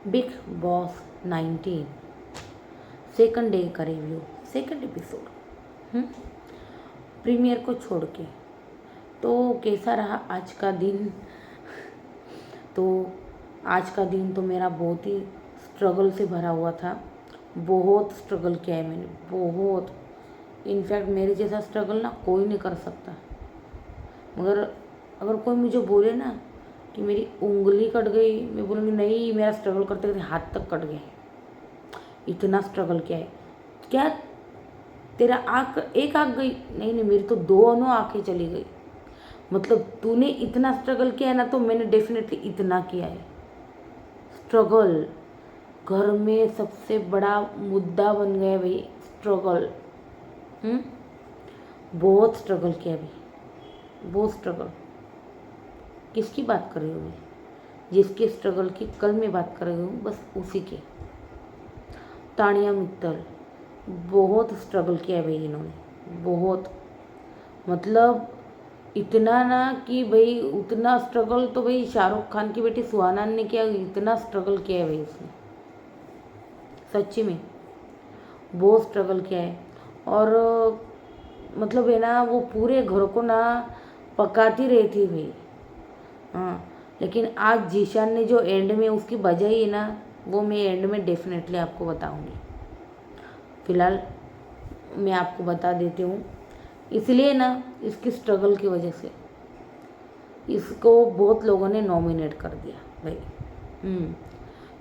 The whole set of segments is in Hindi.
बिग बॉस 19 सेकंड डे का रिव्यू, सेकंड एपिसोड प्रीमियर को छोड़ के। तो कैसा रहा आज का दिन? तो आज का दिन तो मेरा बहुत ही स्ट्रगल से भरा हुआ था। बहुत स्ट्रगल किया है मैंने, बहुत। इनफैक्ट मेरे जैसा स्ट्रगल ना कोई नहीं कर सकता। मगर अगर कोई मुझे बोले ना कि मेरी उंगली कट गई, मैं बोलूँगी नहीं, मेरा स्ट्रगल करते करते हाथ तक कट गए। इतना स्ट्रगल किया है। क्या तेरा आँख, एक आँख गई? नहीं नहीं, मेरी तो दोनों आँखें चली गई। मतलब तूने इतना स्ट्रगल किया है ना, तो मैंने डेफिनेटली इतना किया है। स्ट्रगल घर में सबसे बड़ा मुद्दा बन गया भाई, स्ट्रगल। बहुत स्ट्रगल किया भाई, बहुत स्ट्रगल। किसकी बात कर रही हूँ मैं? जिसके स्ट्रगल की कल मैं बात कर रही हूँ, बस उसी के। तानिया मित्तल, बहुत स्ट्रगल किया है भाई इन्होंने, बहुत। मतलब इतना ना कि भाई उतना स्ट्रगल तो भाई शाहरुख खान की बेटी सुहाना ने किया, इतना स्ट्रगल किया है भाई उसने, सच्ची में बहुत स्ट्रगल किया है। और मतलब है ना, वो पूरे घर को ना पकाती रहती भाई। हाँ, लेकिन आज जीशान ने जो एंड में उसकी बजाई है ना, वो मैं एंड में डेफिनेटली आपको बताऊंगी। फिलहाल मैं आपको बता देती हूँ, इसलिए ना इसकी स्ट्रगल की वजह से इसको बहुत लोगों ने नॉमिनेट कर दिया भाई।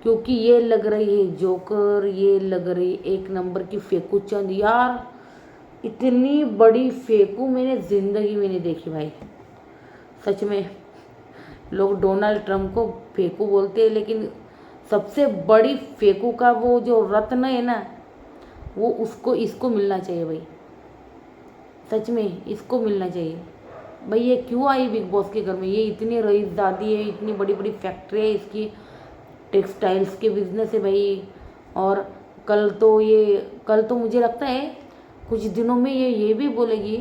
क्योंकि ये लग रही है जोकर, ये लग रही एक नंबर की फेकू चंद। यार इतनी बड़ी फेकू मैंने ज़िंदगी में नहीं देखी भाई, सच में। लोग डोनाल्ड ट्रंप को फेकू बोलते हैं, लेकिन सबसे बड़ी फेकू का वो जो रत्न है ना, वो उसको, इसको मिलना चाहिए भाई, सच में इसको मिलना चाहिए भाई। ये क्यों आई बिग बॉस के घर में? ये इतनी रईसजादी है, इतनी बड़ी बड़ी फैक्ट्री है इसकी, टेक्सटाइल्स के बिजनेस है भाई। और कल तो मुझे लगता है कुछ दिनों में ये भी बोलेगी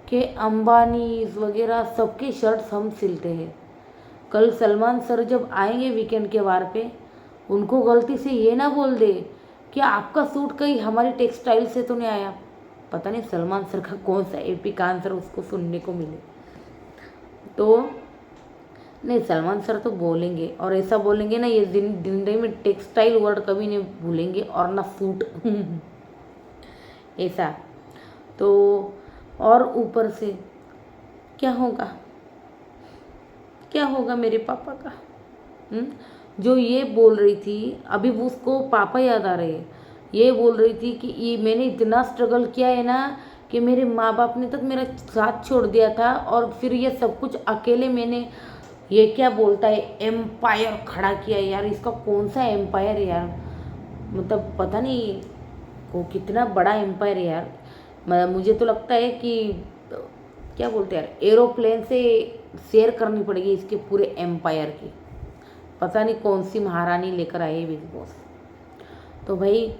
कि अंबानी वगैरह सबके शर्ट्स हम सिलते हैं। कल सलमान सर जब आएंगे वीकेंड के वार पे, उनको गलती से ये ना बोल दे कि आपका सूट कहीं हमारी टेक्सटाइल से तो नहीं आया। पता नहीं सलमान सर का कौन सा एपिक आंसर उसको सुनने को मिले। तो नहीं, सलमान सर तो बोलेंगे, और ऐसा बोलेंगे ना, ये जिंदगी में टेक्सटाइल वर्ड कभी नहीं भूलेंगे, और ना सूट ऐसा। तो और ऊपर से क्या होगा, क्या होगा मेरे पापा का? जो ये बोल रही थी, अभी वो उसको पापा याद आ रहे हैं। ये बोल रही थी कि ये मैंने इतना स्ट्रगल किया है ना, कि मेरे माँ बाप ने तक मेरा साथ छोड़ दिया था, और फिर ये सब कुछ अकेले मैंने, ये क्या बोलता है, एम्पायर खड़ा किया है। यार इसका कौन सा एम्पायर है यार? मतलब पता नहीं वो कितना बड़ा एम्पायर है यार। मुझे तो लगता है कि क्या बोलते हैं यार, एरोप्लेन से शेयर करनी पड़ेगी इसके पूरे एम्पायर की। पता नहीं कौन सी महारानी लेकर आई है बिग बॉस। तो भाई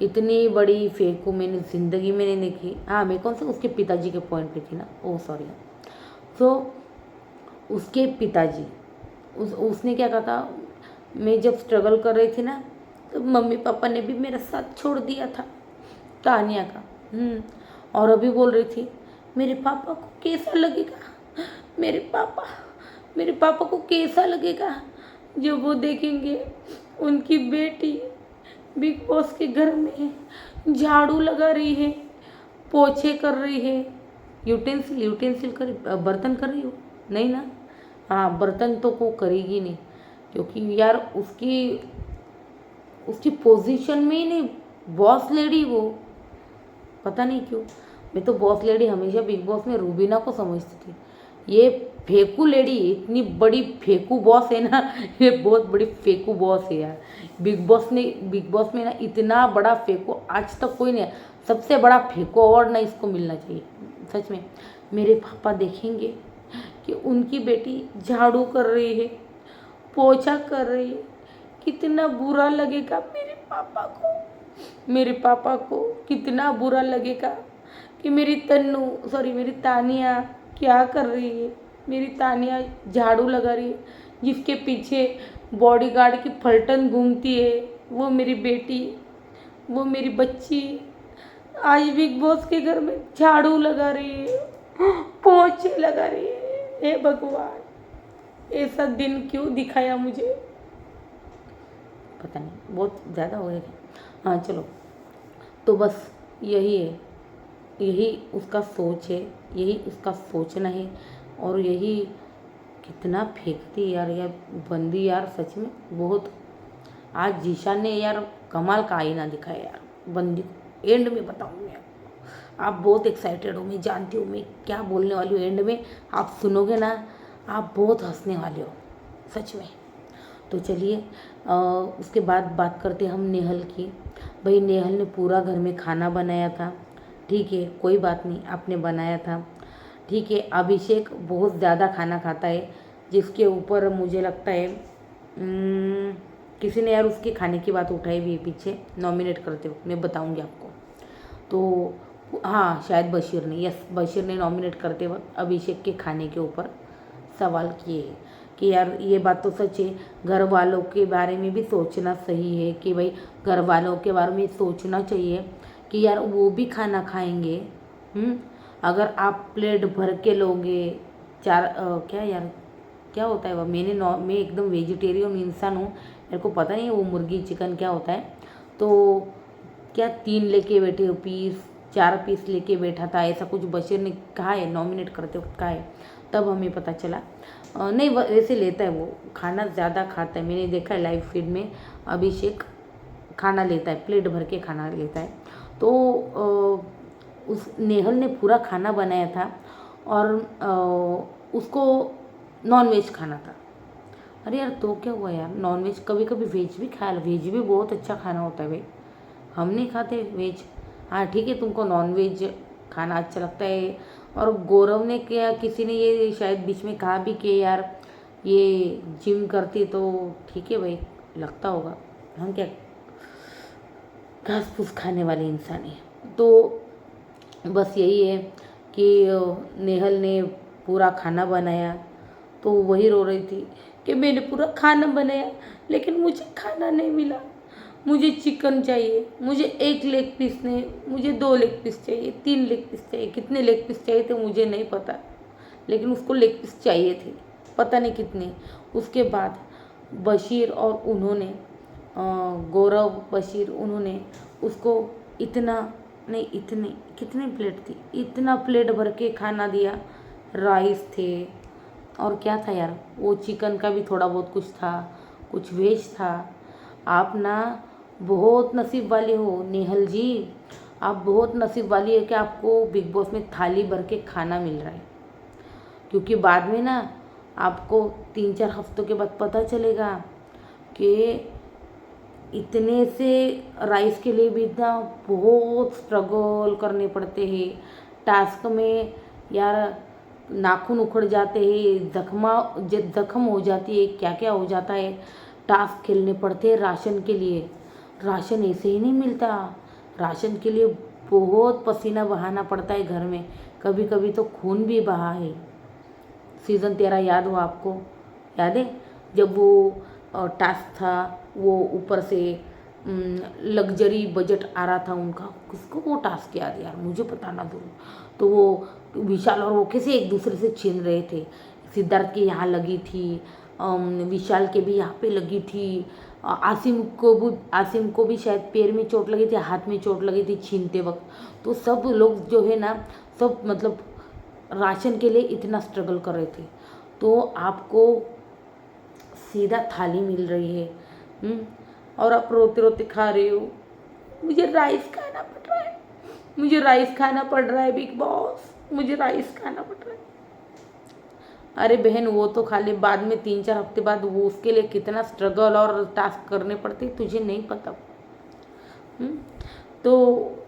इतनी बड़ी फेकू मैंने ज़िंदगी में नहीं देखी। हाँ, मैं कौन सा उसके पिताजी के पॉइंट पे थी ना, ओह सॉरी। तो उसके पिताजी, उसने क्या कहा था, मैं जब स्ट्रगल कर रही थी ना, तो मम्मी पापा ने भी मेरा साथ छोड़ दिया था, तानिया का। और अभी बोल रही थी मेरे पापा को कैसा लगेगा, मेरे पापा को कैसा लगेगा जब वो देखेंगे उनकी बेटी बिग बॉस के घर में झाड़ू लगा रही है, पोछे कर रही है, यूटेंसिल कर, बर्तन कर रही हो, नहीं ना? हाँ, बर्तन तो को करेगी नहीं, क्योंकि यार उसकी पोजीशन में ही नहीं, बॉस लेडी वो। पता नहीं क्यों, मैं तो बॉस लेडी हमेशा बिग बॉस में रूबीना को समझती थी। ये फेकू लेडी, इतनी बड़ी फेकू बॉस है ना, ये बहुत बड़ी फेकू बॉस है यार। बिग बॉस में ना इतना बड़ा फेकू आज तक कोई नहीं है। सबसे बड़ा फेकू अवार्ड ना इसको मिलना चाहिए, सच में। मेरे पापा देखेंगे कि उनकी बेटी झाड़ू कर रही है, पोछा कर रही है, कितना बुरा लगेगा मेरे पापा को कितना बुरा लगेगा कि मेरी तानिया क्या कर रही है, मेरी तानिया झाड़ू लगा रही है, जिसके पीछे बॉडीगार्ड की पलटन घूमती है, वो मेरी बेटी, वो मेरी बच्ची आज बिग बॉस के घर में झाड़ू लगा रही है, पोछे लगा रही है। हे भगवान, ऐसा दिन क्यों दिखाया मुझे, पता नहीं, बहुत ज़्यादा हो गया क्या। हाँ चलो, तो बस यही है, यही उसका सोच है, यही उसका सोचना है। और यही कितना फेंकती यार, बंदी यार, सच में बहुत। आज जीशा ने यार कमाल का आईना दिखाया यार बंदी को। एंड में बताऊँ मैं आपको, आप बहुत एक्साइटेड हो, मैं जानती हूँ मैं क्या बोलने वाली हूँ। एंड में आप सुनोगे ना, आप बहुत हंसने वाले हो सच में। तो चलिए उसके बाद बात करते हम नेहल की। भाई नेहल ने पूरा घर में खाना बनाया था, ठीक है, कोई बात नहीं, आपने बनाया था, ठीक है। अभिषेक बहुत ज़्यादा खाना खाता है, जिसके ऊपर मुझे लगता है किसी ने यार उसके खाने की बात उठाई हुई है पीछे नॉमिनेट करते हो, मैं बताऊंगी आपको। तो हाँ, शायद बशीर ने, यस, बशीर ने नॉमिनेट करते वक्त अभिषेक के खाने के ऊपर सवाल किए हैं कि यार ये बात तो सच है, घर वालों के बारे में भी सोचना सही है कि भाई घर वालों के बारे में सोचना चाहिए कि यार वो भी खाना खाएंगे। अगर आप प्लेट भर के लोगे, क्या यार क्या होता है वह, मैं एकदम वेजिटेरियन इंसान हूँ, मेरे को पता नहीं वो मुर्गी चिकन क्या होता है। तो क्या 3 लेके बैठे हो पीस, 4 पीस लेके बैठा था, ऐसा कुछ बशीर ने कहा है, नॉमिनेट करते वक्त कहा है, तब हमें पता चला। नहीं वैसे लेता है वो, खाना ज़्यादा खाता है, मैंने देखा है लाइव फीड में अभिषेक खाना लेता है, प्लेट भर के खाना लेता है। तो उस नेहल ने पूरा खाना बनाया था और उसको नॉन वेज खाना था। अरे यार तो क्या हुआ यार, नॉन वेज कभी कभी वेज भी खाया, वेज भी बहुत अच्छा खाना होता है भाई, हम नहीं खाते वेज। हाँ ठीक है, तुमको नॉन वेज खाना अच्छा लगता है। और गौरव ने क्या, किसी ने ये शायद बीच में कहा भी कि यार ये जिम करती, तो ठीक है भाई, लगता होगा, हम क्या घास फूस खाने वाले इंसान हैं। तो बस यही है कि नेहल ने पूरा खाना बनाया, तो वही रो रही थी कि मैंने पूरा खाना बनाया लेकिन मुझे खाना नहीं मिला, मुझे चिकन चाहिए, मुझे 1 लेग पीस नहीं, मुझे 2 लेग पीस चाहिए, 3 लेग पीस चाहिए, कितने लेग पीस चाहिए थे मुझे नहीं पता, लेकिन उसको लेग पीस चाहिए थे, पता नहीं कितने। उसके बाद बशीर और उन्होंने गौरव बशीर उन्होंने उसको इतना नहीं, इतने कितने प्लेट थी, इतना प्लेट भर के खाना दिया, राइस थे और क्या था यार, वो चिकन का भी थोड़ा बहुत कुछ था, कुछ वेज था। आप ना बहुत नसीब वाले हो नेहल जी, आप बहुत नसीब वाली है कि आपको बिग बॉस में थाली भर के खाना मिल रहा है, क्योंकि बाद में ना आपको 3-4 हफ्तों के बाद पता चलेगा कि इतने से राइस के लिए भी इतना बहुत स्ट्रगल करने पड़ते हैं टास्क में यार, नाखून उखड़ जाते हैं, जख्म हो जाती है, क्या क्या हो जाता है, टास्क खेलने पड़ते हैं राशन के लिए। राशन ऐसे ही नहीं मिलता, राशन के लिए बहुत पसीना बहाना पड़ता है घर में, कभी कभी तो खून भी बहा है। सीज़न 13 याद हो आपको, याद है जब वो टास्क था, वो ऊपर से लग्जरी बजट आ रहा था उनका, किसको वो टास्क याद यार, मुझे पता ना दो। तो वो विशाल और वो कैसे एक दूसरे से छीन रहे थे, सिद्धार्थ के यहाँ लगी थी, विशाल के भी यहाँ पे लगी थी, आसिम को भी शायद पैर में चोट लगी थी, हाथ में चोट लगी थी छीनते वक्त। तो सब लोग जो है ना, सब मतलब राशन के लिए इतना स्ट्रगल कर रहे थे, तो आपको सीधा थाली मिल रही है, और आप रोते रोते खा रहे हो। मुझे राइस खाना पड़ रहा है, मुझे राइस खाना पड़ रहा है बिग बॉस, मुझे राइस खाना पड़ रहा है। अरे बहन वो तो खा ले, बाद में 3-4 हफ्ते बाद वो उसके लिए कितना स्ट्रगल और टास्क करने पड़ते तुझे नहीं पता। तो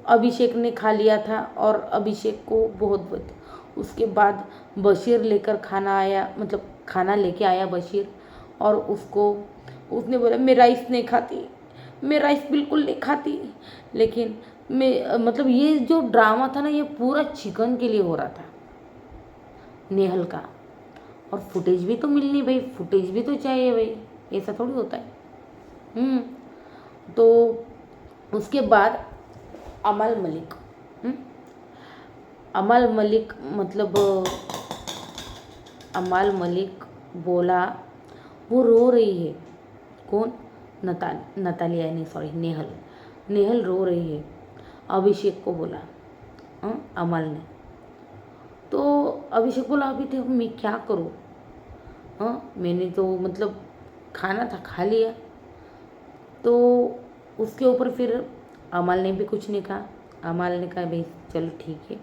अभिषेक ने खा लिया था और अभिषेक को बहुत उसके बाद बशीर लेकर खाना आया, मतलब खाना लेके आया बशीर, और उसने बोला मैं राइस नहीं खाती, मैं राइस बिल्कुल नहीं खाती। लेकिन मैं मतलब ये जो ड्रामा था ना, ये पूरा चिकन के लिए हो रहा था नेहल का, और फुटेज भी तो मिलनी भाई, फुटेज भी तो चाहिए भाई, ऐसा थोड़ी होता है। तो उसके बाद अमल मलिक, अमल मलिक मतलब अमल मलिक बोला, वो रो रही है। कौन? नतालिया नहीं, सॉरी, नेहल। नेहल रो रही है, अभिषेक को बोला अमल ने। तो अभिषेक बोला अभी तो मैं क्या करूँ, मैंने तो मतलब खाना था खा लिया। तो उसके ऊपर फिर अमल ने भी कुछ नहीं कहा। अमल ने कहा भाई चलो ठीक है।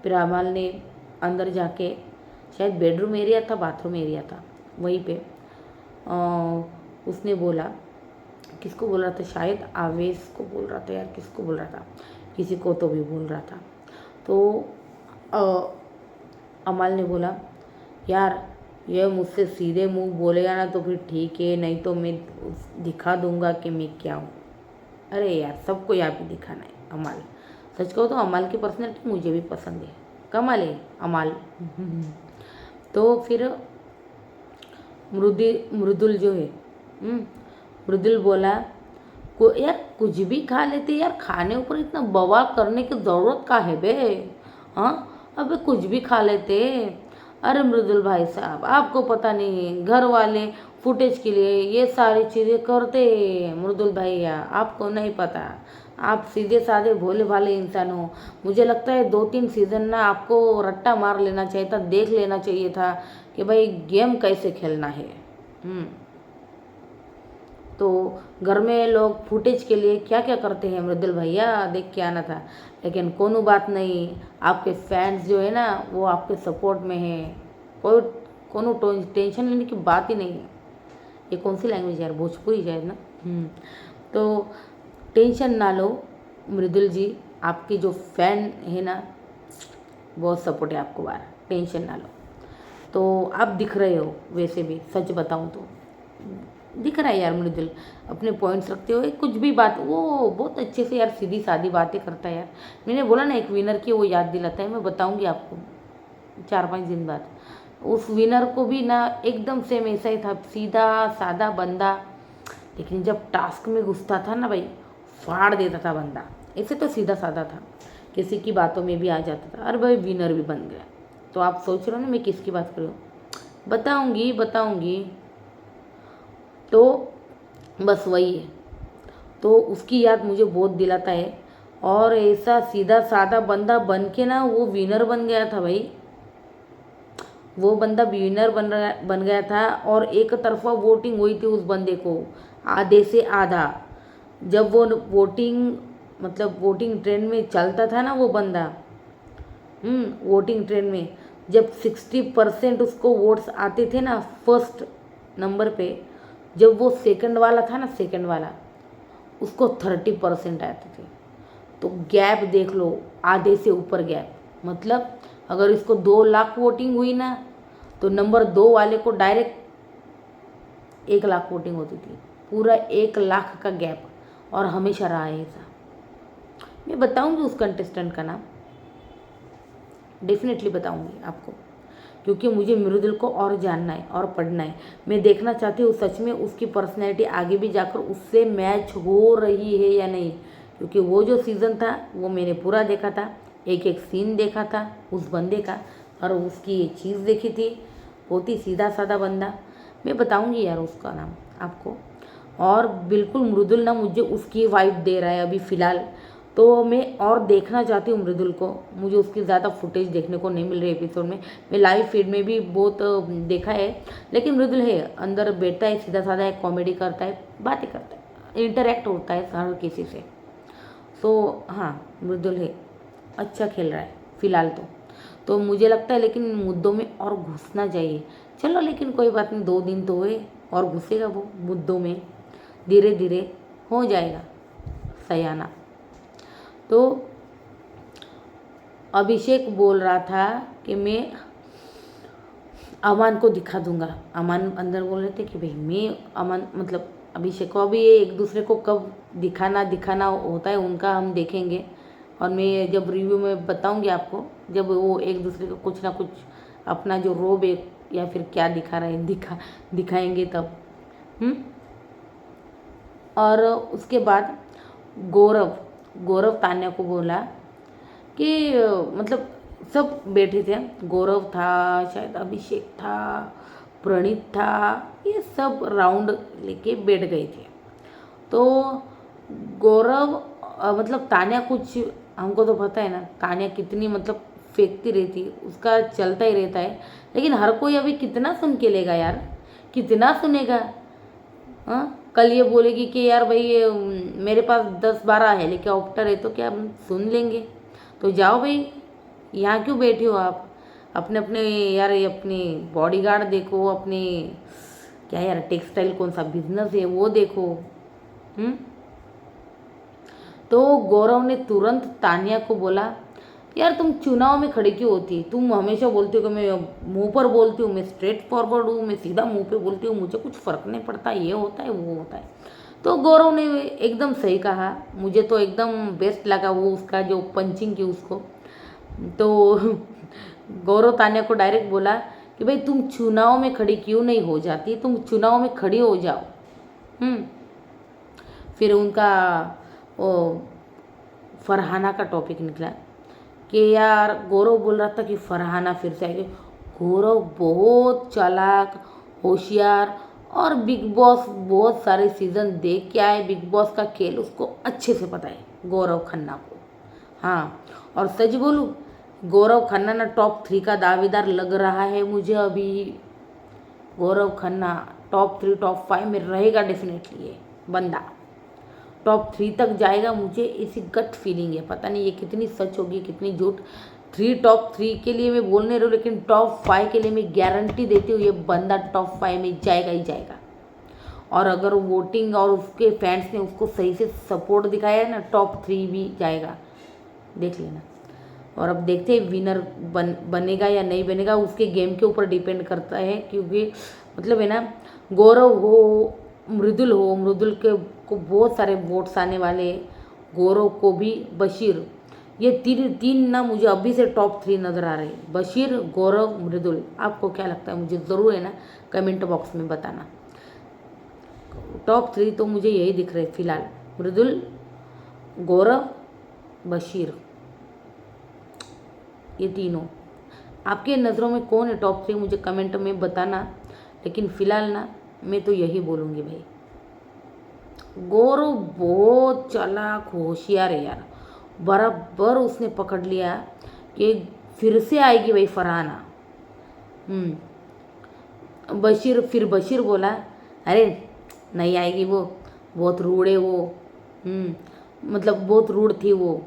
फिर अमल ने अंदर जाके, शायद बेडरूम एरिया था, बाथरूम एरिया था, वहीं पे उसने बोला, किसको बोल रहा था, शायद आवेश को बोल रहा था यार, किसको बोल रहा था, किसी को तो भी बोल रहा था। तो अमल ने बोला यार ये मुझसे सीधे मुंह बोलेगा ना तो फिर ठीक है, नहीं तो मैं दिखा दूंगा कि मैं क्या हूँ। अरे यार सबको यहाँ पे दिखाना है अमल। सच कहो तो अमल की पर्सनैलिटी मुझे भी पसंद है, कमाल है अमल। तो फिर मृदुल जो है, मृदुल बोला यार कुछ भी खा लेते यार, खाने ऊपर इतना बवाल करने की ज़रूरत का है बे, अबे कुछ भी खा लेते। अरे मृदुल भाई साहब आपको पता नहीं, घर वाले फुटेज के लिए ये सारी चीज़ें करते। मृदुल भैया आपको नहीं पता, आप सीधे साधे भोले भाले इंसान हो। मुझे लगता है 2-3 सीज़न ना आपको रट्टा मार लेना चाहिए था, देख लेना चाहिए था कि भाई गेम कैसे खेलना है। तो घर में लोग फुटेज के लिए क्या क्या करते हैं मृदुल भैया, देख के आना था। लेकिन कोनो बात नहीं, आपके फैंस जो है ना वो आपके सपोर्ट में है, कोई कोनो टेंशन लेने की बात ही नहीं है। ये कौन सी लैंग्वेज है यार, भोजपुरी शायद ना। तो टेंशन ना लो मृदुल जी, आपकी जो फैन है ना बहुत सपोर्ट है आपको बाहर, टेंशन ना लो। तो आप दिख रहे हो वैसे भी, सच बताऊँ तो दिख रहा है यार मृदुल, अपने पॉइंट्स रखते हुए कुछ भी बात, वो बहुत अच्छे से यार सीधी सादी बातें करता है यार। मैंने बोला ना एक विनर की वो याद दिलाता है, मैं बताऊंगी आपको 4-5 दिन बाद। उस विनर को भी ना एकदम सेम ऐसा ही था, सीधा सादा बंदा, लेकिन जब टास्क में घुसता था ना भाई फाड़ देता था बंदा। ऐसे तो सीधा सादा था, किसी की बातों में भी आ जाता था, अरे भाई विनर भी बन गया। तो आप सोच रहे हो ना मैं किसकी बात कर रही हूँ, बताऊँगी। तो बस वही है, तो उसकी याद मुझे बहुत दिलाता है। और ऐसा सीधा साधा बंदा बन के ना वो विनर बन गया था भाई, वो बंदा विनर बन गया था। और एक तरफा वोटिंग हुई थी उस बंदे को, आधे से आधा। जब वो वोटिंग मतलब वोटिंग ट्रेंड में चलता था ना वो बंदा, वोटिंग ट्रेंड में जब 60% उसको वोट्स आते थे ना फर्स्ट नंबर पे, जब वो सेकंड वाला था ना, सेकंड वाला उसको 30% आते थे। तो गैप देख लो, आधे से ऊपर गैप। मतलब अगर इसको 2 लाख वोटिंग हुई ना तो नंबर 2 वाले को डायरेक्ट 1 लाख वोटिंग होती थी, पूरा 1 लाख का गैप। और हमेशा रहा है ऐसा। मैं बताऊंगी उस कंटेस्टेंट का नाम, डेफिनेटली बताऊंगी आपको, क्योंकि मुझे मृदुल को और जानना है और पढ़ना है। मैं देखना चाहती हूँ सच में उसकी पर्सनैलिटी आगे भी जाकर उससे मैच हो रही है या नहीं। क्योंकि वो जो सीज़न था वो मैंने पूरा देखा था, एक एक सीन देखा था उस बंदे का, और उसकी ये चीज़ देखी थी, बहुत ही सीधा साधा बंदा। मैं बताऊँगी यार उसका नाम आपको। और बिल्कुल मृदुल ना मुझे उसकी वाइब दे रहा है अभी फ़िलहाल। तो मैं और देखना चाहती हूँ मृदुल को, मुझे उसकी ज़्यादा फुटेज देखने को नहीं मिल रही एपिसोड में। मैं लाइव फीड में भी बहुत देखा है, लेकिन मृदुल है अंदर बैठता है, सीधा साधा है, कॉमेडी करता है, बातें करता है, इंटरेक्ट होता है हर किसी से। सो हाँ मृदुल है, अच्छा खेल रहा है फ़िलहाल तो मुझे लगता है, लेकिन मुद्दों में और घुसना चाहिए। चलो लेकिन कोई बात नहीं, 2 दिन तो हुए, और घुसेगा वो मुद्दों में, धीरे धीरे हो जाएगा सयाना। तो अभिषेक बोल रहा था कि मैं अमान को दिखा दूंगा। अमान अंदर बोल रहे थे कि भाई मैं अमान मतलब अभिषेक को, अभी ये एक दूसरे को कब दिखाना होता है उनका हम देखेंगे। और मैं जब रिव्यू में बताऊंगी आपको, जब वो एक दूसरे को कुछ ना कुछ अपना जो रोब है या फिर क्या दिखा रहे हैं, दिखाएंगे तब। और उसके बाद गौरव गौरव तान्या को बोला कि मतलब सब बैठे थे, गौरव था, शायद अभिषेक था, प्रणीत था, ये सब राउंड लेके बैठ गए थे। तो गौरव मतलब तान्या कुछ, हमको तो पता है ना तान्या कितनी मतलब फेंकती रहती, उसका चलता ही रहता है, लेकिन हर कोई अभी कितना सुन के लेगा यार, कितना सुनेगा। हाँ, कल ये बोलेगी कि यार भाई मेरे पास 10-12 हेलीकॉप्टर है, तो क्या हम सुन लेंगे? तो जाओ भाई, यहाँ क्यों बैठे हो आप? अपने अपने यार ये अपनी बॉडीगार्ड देखो, अपने क्या यार टेक्सटाइल कौन सा बिजनेस है वो देखो। तो गौरव ने तुरंत तान्या को बोला, यार तुम चुनाव में खड़ी क्यों होती? तुम हमेशा बोलती हो कि मैं मुंह पर बोलती हूँ, मैं स्ट्रेट फॉरवर्ड हूँ, मैं सीधा मुंह पे बोलती हूँ, मुझे कुछ फ़र्क नहीं पड़ता, ये होता है वो होता है। तो गौरव ने एकदम सही कहा, मुझे तो एकदम बेस्ट लगा वो उसका जो पंचिंग की उसको। तो गौरव तान्या को डायरेक्ट बोला कि भाई तुम चुनाव में खड़ी क्यों नहीं हो जाती, तुम चुनाव में खड़ी हो जाओ। फिर उनका वो फरहाना का टॉपिक निकला कि यार गौरव बोल रहा था कि फरहाना फिर से आएगी। गौरव बहुत चालाक, होशियार और बिग बॉस बहुत सारे सीज़न देख के आए, बिग बॉस का खेल उसको अच्छे से पता है गौरव खन्ना को। हाँ, और सच बोलूँ, गौरव खन्ना ना टॉप 3 का दावेदार लग रहा है मुझे अभी। गौरव खन्ना टॉप 3 टॉप 5 में रहेगा डेफिनेटली, ये बंदा टॉप 3 तक जाएगा, मुझे ऐसी गट फीलिंग है। पता नहीं ये कितनी सच होगी कितनी झूठ। टॉप 3 के लिए मैं बोल नहीं रही हूँ, लेकिन टॉप 5 के लिए मैं गारंटी देती हूँ ये बंदा टॉप 5 में जाएगा ही जाएगा। और अगर वोटिंग और उसके फैंस ने उसको सही से सपोर्ट दिखाया है ना, टॉप 3 भी जाएगा, देख लेना। और अब देखते हैं विनर बनेगा या नहीं बनेगा, उसके गेम के ऊपर डिपेंड करता है, क्योंकि मतलब है ना, गौरव हो मृदुल के को बहुत सारे वोट्स आने वाले, गौरव को भी, बशीर, ये तीन ना मुझे अभी से टॉप 3 नज़र आ रहे, बशीर, गौरव, मृदुल। आपको क्या लगता है मुझे ज़रूर है ना कमेंट बॉक्स में बताना। टॉप 3 तो मुझे यही दिख रहे फिलहाल, मृदुल, गौरव, बशीर, ये तीनों। आपके नज़रों में कौन है टॉप 3 मुझे कमेंट में बताना, लेकिन फ़िलहाल ना मैं तो यही बोलूँगी भाई, गौरव बहुत चालाक होशियार है यार, बराबर उसने पकड़ लिया कि फिर से आएगी भाई फरहाना। बशीर बोला, अरे नहीं आएगी वो, बहुत रूड है वो, मतलब बहुत रूड थी वो,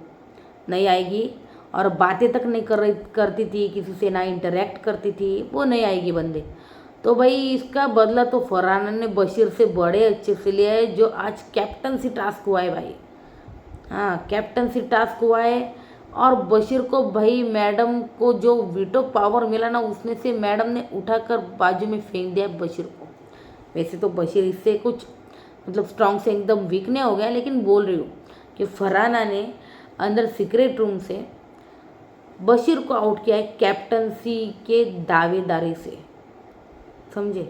नहीं आएगी, और बातें तक नहीं करती थी किसी से, ना इंटरेक्ट करती थी, वो नहीं आएगी बंदे। तो भाई इसका बदला तो फरहाना ने बशीर से बड़े अच्छे से लिया है, जो आज कैप्टनसी टास्क हुआ है भाई। हाँ, कैप्टनसी टास्क हुआ है, और बशीर को भाई मैडम को जो वीटो पावर मिला ना, उसमें से मैडम ने उठाकर बाजू में फेंक दिया बशीर को। वैसे तो बशीर इससे कुछ मतलब स्ट्रांग से एकदम वीक नहीं हो गया, लेकिन बोल रही हूँ कि फरहाना ने अंदर सीक्रेट रूम से बशीर को आउट किया है कैप्टनसी के दावेदारी से, समझे।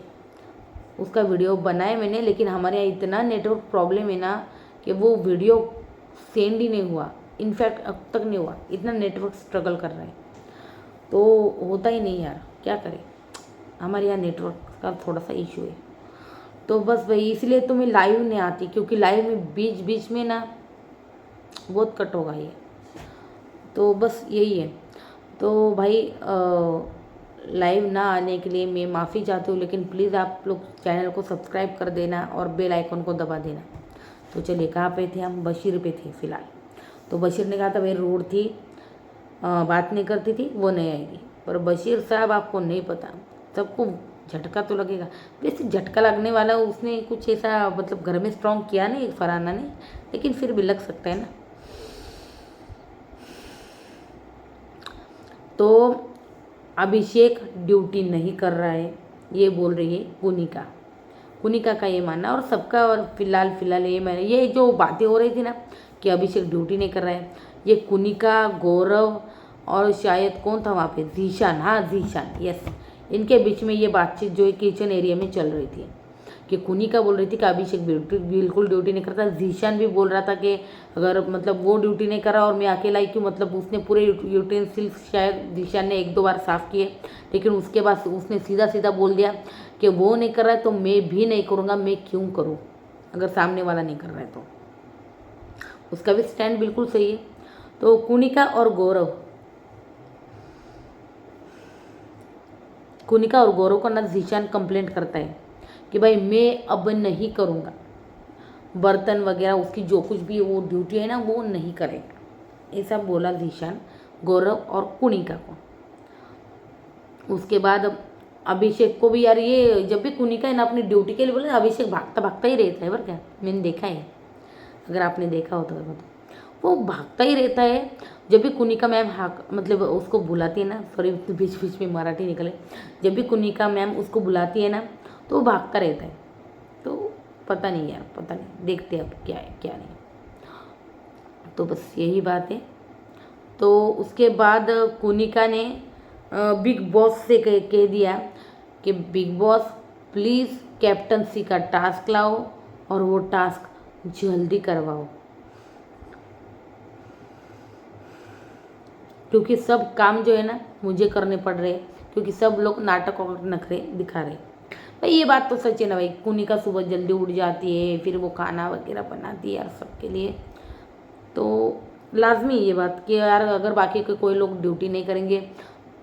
उसका वीडियो बनाया मैंने, लेकिन हमारे यहाँ इतना नेटवर्क प्रॉब्लम है ना कि वो वीडियो सेंड ही नहीं हुआ, इनफैक्ट अब तक नहीं हुआ, इतना नेटवर्क स्ट्रगल कर रहा है, तो होता ही नहीं यार, क्या करें, हमारे यहाँ नेटवर्क का थोड़ा सा इशू है। तो बस भाई इसलिए तो मैं लाइव नहीं आती, क्योंकि लाइव में बीच में ना बहुत कट होगा ये, तो बस यही है। तो भाई लाइव ना आने के लिए मैं माफ़ी चाहती हूँ, लेकिन प्लीज़ आप लोग चैनल को सब्सक्राइब कर देना और बेल आइकन को दबा देना। तो चलिए, कहाँ पे थे हम? बशीर पे थे फ़िलहाल। तो बशीर ने कहा था भाई रूड थी, बात नहीं करती थी, वो नहीं आएगी, पर बशीर साहब आपको नहीं पता, सबको झटका तो लगेगा। वैसे झटका लगने वाला उसने कुछ ऐसा मतलब घर में स्ट्रॉन्ग किया नहीं फरहाना ने, लेकिन फिर भी लग सकता है ना। तो अभिषेक ड्यूटी नहीं कर रहा है, ये बोल रही है कुनिका का ये मानना, और सबका, और फिलहाल ये मानना, ये जो बातें हो रही थी ना कि अभिषेक ड्यूटी नहीं कर रहा है, ये कुनिका, गौरव और शायद कौन था वहाँ पे, जीशान, हाँ जीशान, यस, इनके बीच में ये बातचीत जो है किचन एरिया में चल रही थी कि कुनिका बोल रही थी कि अभिषेक बिल्कुल ड्यूटी नहीं करता। जीशान भी बोल रहा था कि अगर मतलब वो ड्यूटी नहीं करा और मैं अकेला ही क्यों, मतलब उसने पूरे यूटेंसिल्स शायद जीशान ने 1-2 बार साफ़ किए, लेकिन उसके बाद उसने सीधा सीधा बोल दिया कि वो नहीं कर रहा है तो मैं भी नहीं करूँगा, मैं क्यों करूँ अगर सामने वाला नहीं कर रहा है तो। उसका भी स्टैंड बिल्कुल सही है। तो कुनिका और गौरव को ना जीशान कंप्लेंट करता है कि भाई मैं अब नहीं करूँगा, बर्तन वगैरह उसकी जो कुछ भी वो ड्यूटी है ना वो नहीं करेगा, ऐसा बोला जीशान गौरव और कुनिका को। उसके बाद अभिषेक को भी यार, ये जब भी कुनिका है ना अपनी ड्यूटी के लिए बोले अभिषेक भागता भागता ही रहता है, पर क्या मैंने देखा है, अगर आपने देखा हो तो वो भागता ही रहता है। जब भी कुनिका मैम मतलब उसको बुलाती है ना, सॉरी बीच बीच में मराठी निकले, जब भी कुनिका मैम उसको बुलाती है ना तो वो भागता रहता है। तो पता नहीं यार, पता नहीं, देखते अब क्या है क्या नहीं। तो बस यही बात है। तो उसके बाद कुनिका ने बिग बॉस से कह दिया कि बिग बॉस प्लीज़ कैप्टनसी का टास्क लाओ और वो टास्क जल्दी करवाओ, क्योंकि सब काम जो है ना मुझे करने पड़ रहे हैं, क्योंकि सब लोग नाटक और नखरे दिखा रहे हैं। भाई ये बात तो सच है ना भाई, कुनिका सुबह जल्दी उठ जाती है, फिर वो खाना वगैरह बनाती है यार सबके लिए, तो लाजमी ये बात कि यार अगर बाकी के कोई लोग ड्यूटी नहीं करेंगे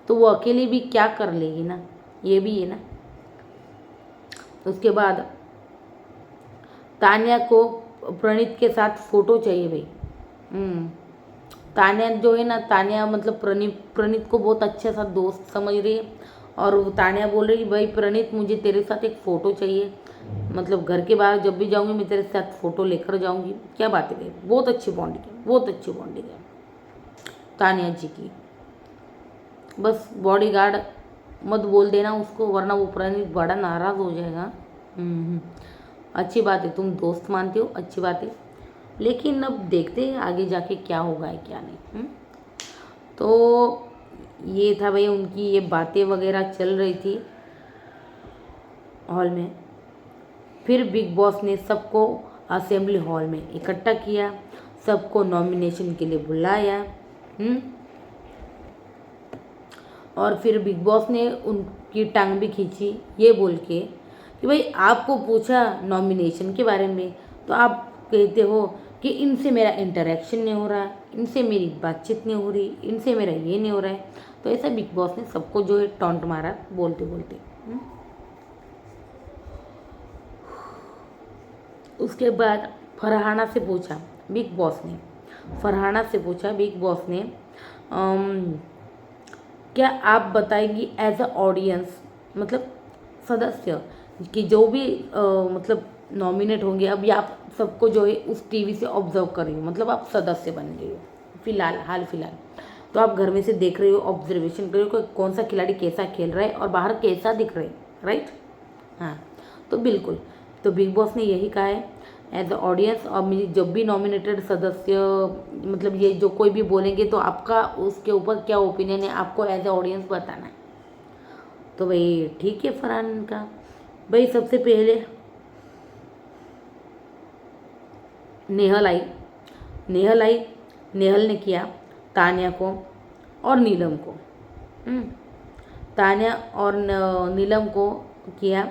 तो वो अकेली भी क्या कर लेगी ना, ये भी है ना। उसके बाद तान्या को प्रणीत के साथ फ़ोटो चाहिए भाई। तान्या जो है ना, तान्या मतलब प्रणीत को बहुत अच्छा सा दोस्त समझ रही है, और वो तान्या बोल रही है भाई प्रणीत मुझे तेरे साथ एक फ़ोटो चाहिए, मतलब घर के बाहर जब भी जाऊंगी मैं तेरे साथ फ़ोटो लेकर जाऊंगी। क्या बात है भाई, बहुत अच्छी बॉन्डिंग है, बहुत अच्छी बॉन्डिंग है तान्या जी की। बस बॉडीगार्ड मत बोल देना उसको, वरना वो प्रणीत बड़ा नाराज़ हो जाएगा। अच्छी बात है, तुम दोस्त मानते हो, अच्छी बात है, लेकिन अब देखते हैं आगे जाके क्या होगा है क्या नहीं। तो ये था भाई, उनकी ये बातें वगैरह चल रही थी हॉल में। फिर बिग बॉस ने सबको असेंबली हॉल में इकट्ठा किया, सबको नॉमिनेशन के लिए बुलाया। और फिर बिग बॉस ने उनकी टांग भी खींची, ये बोल के कि भाई आपको पूछा नॉमिनेशन के बारे में तो आप कहते हो कि इनसे मेरा इंटरेक्शन नहीं हो रहा, इनसे मेरी बातचीत नहीं हो रही, इनसे मेरा ये नहीं हो रहा है। तो ऐसा बिग बॉस ने सबको जो है टॉन्ट मारा बोलते बोलते। उसके बाद फरहाना से पूछा बिग बॉस ने क्या आप बताएंगी एज अ ऑडियंस, मतलब सदस्य, कि जो भी मतलब नॉमिनेट होंगे, अभी आप सबको जो है उस टीवी से ऑब्जर्व कर रही हो, मतलब आप सदस्य बन गए हो हाल फिलहाल, तो आप घर में से देख रहे हो, ऑब्जर्वेशन कर रहे हो कि कौन सा खिलाड़ी कैसा खेल रहा है और बाहर कैसा दिख रहा है, राइट। हाँ, तो बिल्कुल, तो बिग बॉस ने यही कहा है एज अ ऑडियंस, और मेरी जब भी नॉमिनेटेड सदस्य मतलब ये जो कोई भी बोलेंगे तो आपका उसके ऊपर क्या ओपिनियन है आपको एज अ ऑडियंस बताना है। तो भाई ठीक है फरहान का, भाई सबसे पहले नेहल आई, नेहल ने किया तान्या को और नीलम को, तान्या और नीलम को किया।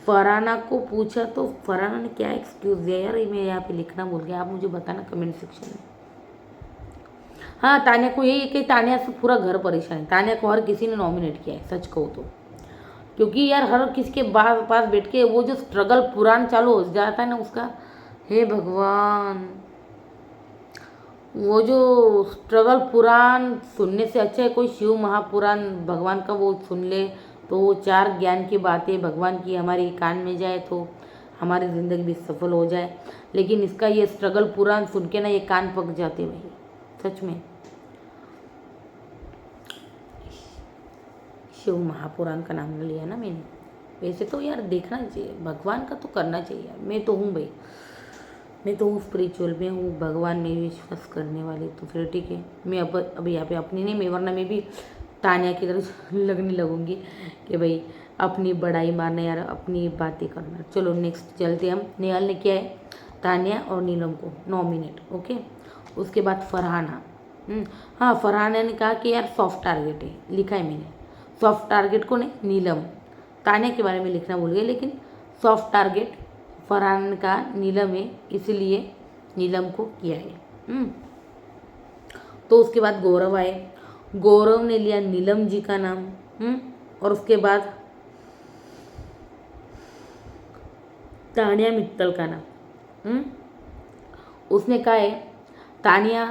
फरहाना को पूछा तो फरहाना ने क्या एक्सक्यूज़ दिया यार, मैं यहाँ पे लिखना भूल गया, आप मुझे बताना कमेंट सेक्शन में। हाँ, तान्या को यही है कि तान्या से पूरा घर परेशान है, तान्या को हर किसी ने नॉमिनेट किया है, सच कहो तो, क्योंकि यार हर किसी के पास बैठ के वो जो स्ट्रगल पुराण चालू हो जाता है ना उसका, हे भगवान, वो जो स्ट्रगल पुराण सुनने से अच्छा है कोई शिव महापुराण भगवान का वो सुन ले, तो वो 4 ज्ञान की बातें भगवान की हमारे कान में जाए तो हमारी ज़िंदगी भी सफल हो जाए। लेकिन इसका ये स्ट्रगल पुराण सुन के ना ये कान पक जाते भाई, सच में। शिव महापुराण का नाम लिया ना मैंने, वैसे तो यार देखना चाहिए, भगवान का तो करना चाहिए यार, मैं तो हूँ भाई, मैं तो हूँ स्पिरिचुअल में हूँ, भगवान में विश्वास करने वाली, तो फिर ठीक है। मैं अब यहाँ पे अपनी नहीं, मैं वरना मैं भी तानिया की तरफ लगने लगूंगी कि भाई अपनी बड़ाई मारना यार, अपनी बातें करना। चलो नेक्स्ट चलते हम। नेहाल ने किया है तानिया और नीलम को नॉमिनेट, ओके। उसके बाद फरहाना, हाँ फरहाना ने कहा कि यार सॉफ्ट टारगेट है, लिखा है मैंने। सॉफ्ट टारगेट को नहीं, नीलम। तानिया के बारे में लिखना भूल गए, लेकिन सॉफ्ट टारगेट फरहाना ने कहा नीलम है, इसलिए नीलम को किया है। तो उसके बाद गौरव आए, गौरव ने लिया नीलम जी का नाम। और उसके बाद तानिया मित्तल का नाम। उसने कहा है तानिया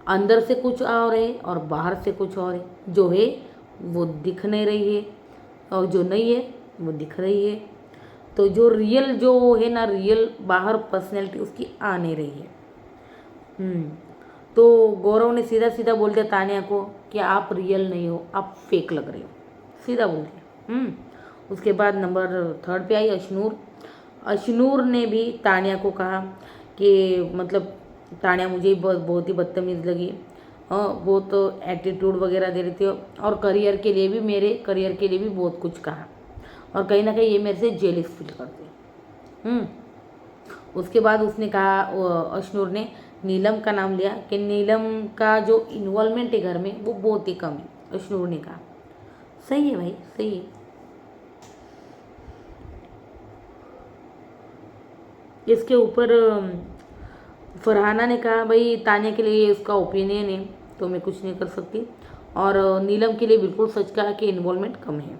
अंदर से कुछ और है और बाहर से कुछ और है, जो है वो दिख नहीं रही है और जो नहीं है वो दिख रही है। तो जो रियल जो है ना, रियल बाहर पर्सनैलिटी उसकी आ नहीं रही है। तो गौरव ने सीधा सीधा बोल दिया तानिया को कि आप रियल नहीं हो, आप फेक लग रहे हो, सीधा बोल दिया। उसके बाद नंबर 3 पे आई अशनूर। अशनूर ने भी तानिया को कहा कि मतलब तानिया मुझे बहुत ही बदतमीज़ लगी, बहुत एटीट्यूड वगैरह दे रही थी और करियर के लिए भी, मेरे करियर के लिए भी बहुत कुछ कहा और कहीं ना कहीं ये मेरे से जेलिस फील करते। उसके बाद उसने कहा, अशनूर ने नीलम का नाम लिया कि नीलम का जो इन्वॉल्वमेंट है घर में वो बहुत ही कम है। अशनूर ने कहा सही है भाई, सही है। इसके ऊपर फरहाना ने कहा भाई तानिया के लिए उसका ओपिनियन है तो मैं कुछ नहीं कर सकती, और नीलम के लिए बिल्कुल सच कहा कि इन्वॉल्वमेंट कम है।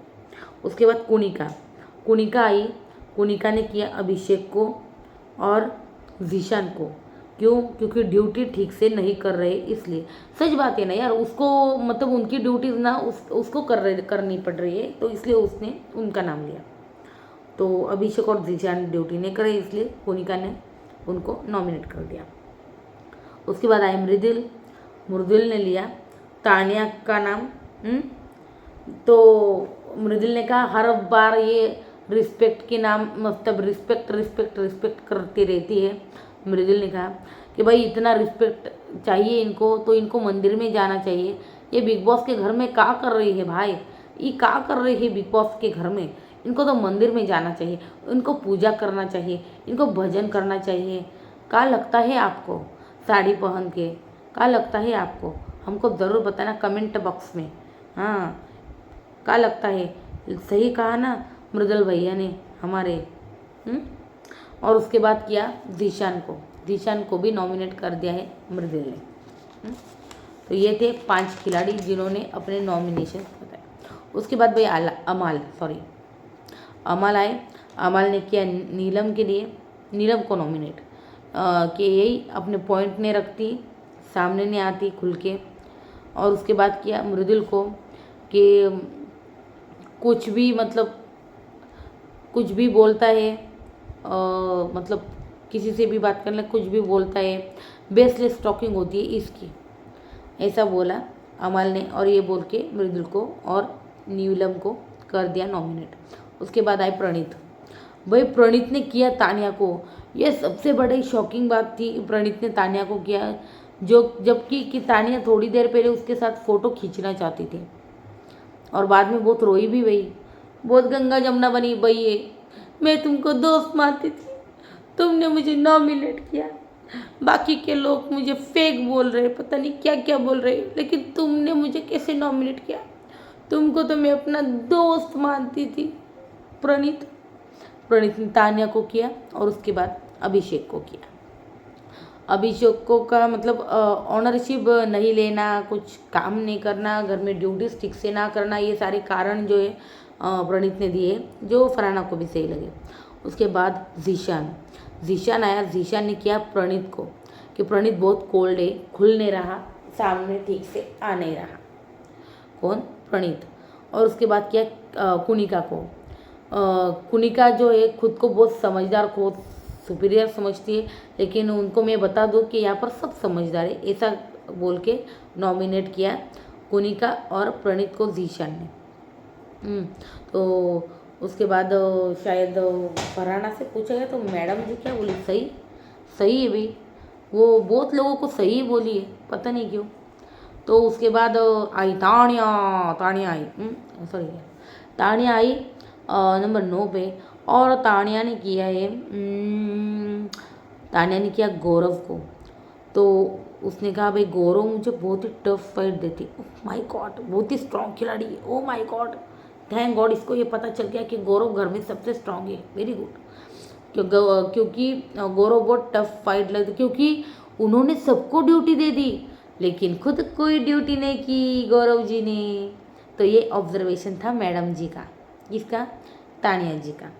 उसके बाद कुनिका आई। कुनिका ने किया अभिषेक को और जीशान को। क्यों? क्योंकि ड्यूटी ठीक से नहीं कर रहे, इसलिए। सच बात है ना यार, उसको मतलब उनकी ड्यूटीज ना उसको करनी पड़ रही है, तो इसलिए उसने उनका नाम लिया। तो अभिषेक और जीशान ड्यूटी नहीं करे, इसलिए कुनिका ने उनको नॉमिनेट कर दिया। उसके बाद आई मृदुल ने लिया तानिया का नाम। तो मृदुल ने कहा हर बार ये रिस्पेक्ट के नाम, मतलब रिस्पेक्ट करती रहती है। मृदुल ने कहा कि भाई इतना रिस्पेक्ट चाहिए इनको, तो इनको मंदिर में जाना चाहिए। ये बिग बॉस के घर में क्या कर रही है भाई, ये क्या कर रही है बिग बॉस के घर में? इनको तो मंदिर में जाना चाहिए, इनको पूजा करना चाहिए, इनको भजन करना चाहिए। क्या लगता है आपको साड़ी पहन के? क्या लगता है आपको? हमको ज़रूर बताना कमेंट बॉक्स में। हाँ, क्या लगता है? सही कहा ना मृदुल भैया ने हमारे। और उसके बाद किया जीशान को भी नॉमिनेट कर दिया है मृदुल ने। तो ये थे 5 खिलाड़ी जिन्होंने अपने नॉमिनेशन बताए। उसके बाद भाई अमल आए। अमल ने किया नीलम को नॉमिनेट कि यही अपने पॉइंट नहीं रखती, सामने नहीं आती खुल के। और उसके बाद किया मृदुल को कि कुछ भी बोलता है, मतलब किसी से भी बात करने कुछ भी बोलता है, बेसलेस टॉकिंग होती है इसकी, ऐसा बोला अमल ने। और ये बोल के मृदुल को और नीलम को कर दिया नॉमिनेट। उसके बाद आए प्रणीत। भाई प्रणीत ने किया तानिया को, यह सबसे बड़ी शॉकिंग बात थी। प्रणीत ने तानिया को किया, जबकि तानिया थोड़ी देर पहले उसके साथ फ़ोटो खींचना चाहती थी और बाद में बहुत रोई भी भाई, बहुत गंगा जमुना बनी भाई है। मैं तुमको दोस्त मानती थी, तुमने मुझे नॉमिनेट किया, बाकी के लोग मुझे फेक बोल रहे, पता नहीं क्या क्या बोल रहे, लेकिन तुमने मुझे कैसे नॉमिनेट किया? तुमको तो मैं अपना दोस्त मानती थी। प्रणीत ने तानिया को किया और उसके बाद अभिषेक को किया। अभिषेक को का मतलब ऑनरशिप नहीं लेना, कुछ काम नहीं करना, घर में ड्यूटीज ठीक से ना करना, ये सारे कारण जो है प्रणीत ने दिए, जो फरहाना को भी सही लगे। उसके बाद जीशान आया। जीशान ने किया प्रणीत को कि प्रणीत बहुत कोल्ड है, खुल नहीं रहा, सामने ठीक से आ नहीं रहा। कौन? प्रणीत। और उसके बाद किया कुनिका को। कुनिका जो है खुद को बहुत समझदार, खुद सुपीरियर समझती है, लेकिन उनको मैं बता दूं कि यहाँ पर सब समझदार है, ऐसा बोल के नॉमिनेट किया कुनिका और प्रणीत को जीशान ने। तो उसके बाद शायद फरहाना से पूछा गया तो मैडम जी क्या बोली, सही है भाई, वो बहुत लोगों को सही बोली है, पता नहीं क्यों। तो उसके बाद आई तानिया। तानिया आई, सॉरी, तानिया आई नंबर 9 पे। और तानिया ने किया है, तानिया ने किया गौरव को। तो उसने कहा भाई गौरव मुझे बहुत ही टफ फाइट देती। ओह माय गॉड, बहुत ही स्ट्रांग खिलाड़ी है। Oh my God, thank God इसको ये पता चल गया कि गौरव घर में सबसे स्ट्रांग है। Very good. क्योंकि गौरव बहुत टफ फाइट लगती, क्योंकि उन्होंने सबको ड्यूटी दे दी लेकिन खुद कोई ड्यूटी नहीं की गौरव जी ने। तो ये ऑब्जर्वेशन था मैडम जी का, किसका, तानिया जी का।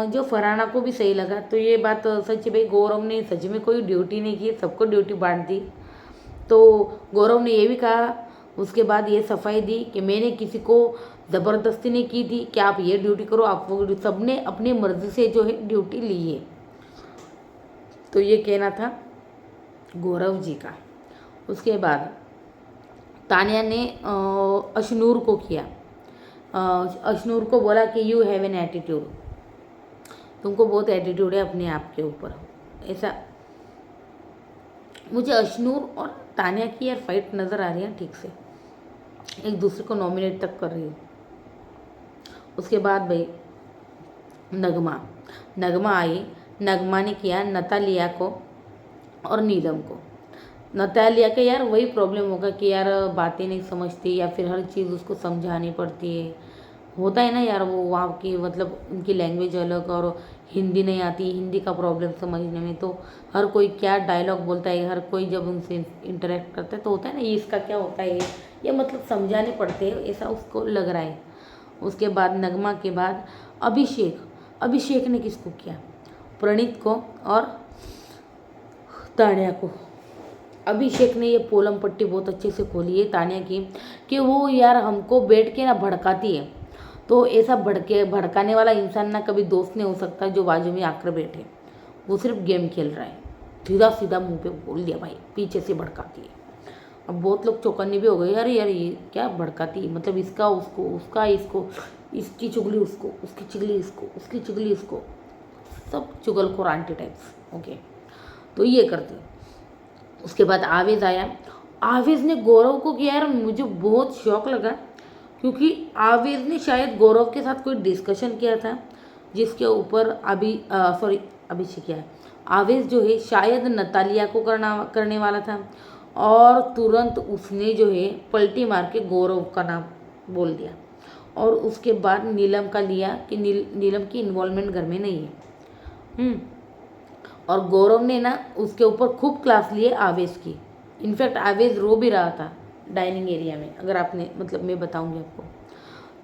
जो फरहाना को भी सही लगा। तो ये बात सच है भाई, गौरव ने सच में कोई ड्यूटी नहीं की, सबको ड्यूटी बांट दी। तो गौरव ने ये भी कहा उसके बाद ये सफाई दी कि मैंने किसी को ज़बरदस्ती नहीं की थी कि आप ये ड्यूटी करो, आप वो, सबने अपनी मर्जी से जो है ड्यूटी ली है। तो ये कहना था गौरव जी का। उसके बाद तानिया ने अशनूर को किया। अशनूर को बोला कि यू हैव एन एटीट्यूड, तुमको बहुत एटीट्यूड है अपने आप के ऊपर। ऐसा मुझे अशनूर और तानिया की यार फाइट नज़र आ रही है ठीक से, एक दूसरे को नॉमिनेट तक कर रही है। उसके बाद भाई नगमा आई। नगमा ने किया नतालिया को और नीलम को। नतालिया का यार वही प्रॉब्लम होगा कि यार बातें नहीं समझती या फिर हर चीज़ उसको समझानी पड़ती है। होता है ना यार, वो वहाँ की मतलब उनकी लैंग्वेज अलग और हिंदी नहीं आती, हिंदी का प्रॉब्लम समझने में। तो हर कोई क्या डायलॉग बोलता है, हर कोई जब उनसे इंटरेक्ट करता है तो होता है ना ये इसका क्या होता है, ये मतलब समझाने पड़ते हैं, ऐसा उसको लग रहा है। उसके बाद नगमा के बाद अभिषेक ने किसको किया, प्रणीत को और तानिया को। अभिषेक ने ये पोलम पट्टी बहुत अच्छे से खोली है तानिया की कि वो यार हमको बैठ के ना भड़काती है। तो ऐसा भड़काने वाला इंसान ना कभी दोस्त नहीं हो सकता जो बाजू में आकर बैठे, वो सिर्फ गेम खेल रहा है। सीधा सीधा मुंह पे बोल दिया भाई, पीछे से भड़काती है। अब बहुत लोग चौकन्ने भी हो गए, यार यार ये क्या भड़काती है, मतलब इसका उसको, उसका इसको, इसकी चुगली उसको, उसकी चुगली इसको, उसकी चुगली इसको, सब चुगलखोर आंटी टाइप्स। ओके, तो ये करते। उसके बाद आवेज़ आया। आवेज़ ने गौरव को किया यार, मुझे बहुत शौक लगा क्योंकि आवेज़ ने शायद गौरव के साथ कोई डिस्कशन किया था जिसके ऊपर अभिषेक किया। आवेज़ जो है शायद नतालिया को करने वाला था और तुरंत उसने जो है पलटी मार के गौरव का नाम बोल दिया। और उसके बाद नीलम का लिया कि नीलम की इन्वॉल्वमेंट घर में नहीं है। और गौरव ने ना उसके ऊपर खूब क्लास लिए आवेज़ की। इनफैक्ट आवेज़ रो भी रहा था डाइनिंग एरिया में, अगर आपने मतलब मैं बताऊंगी आपको।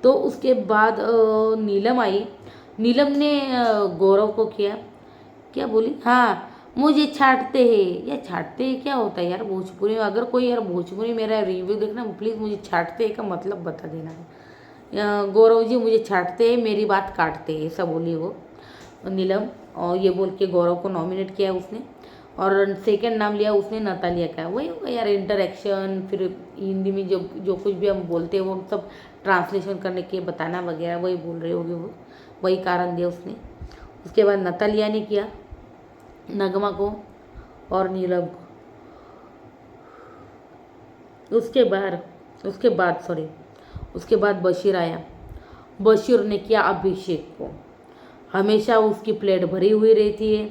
तो उसके बाद नीलम आई। नीलम ने गौरव को किया, क्या बोली, हाँ मुझे छाटते हैं। या छाटते हैं क्या होता है यार भोजपुरी में? अगर कोई यार भोजपुरी मेरा रिव्यू देखना प्लीज़ मुझे छाटते हैं का मतलब बता देना है। गौरव जी मुझे छाटते हैं, मेरी बात काटते हैं, ऐसा बोली वो नीलम। और ये बोल के गौरव को नॉमिनेट किया उसने। और सेकंड नाम लिया उसने नतालिया का। वही यार इंटरेक्शन, फिर हिंदी में जो कुछ भी हम बोलते हैं वो सब ट्रांसलेशन करने के बताना वगैरह, वही बोल रहे होगे वो, वही कारण दिया उसने। उसके बाद नतालिया ने किया नगमा को और नीलम को। उसके बाद बशीर आया। बशीर ने किया अभिषेक को। हमेशा उसकी प्लेट भरी हुई रहती है,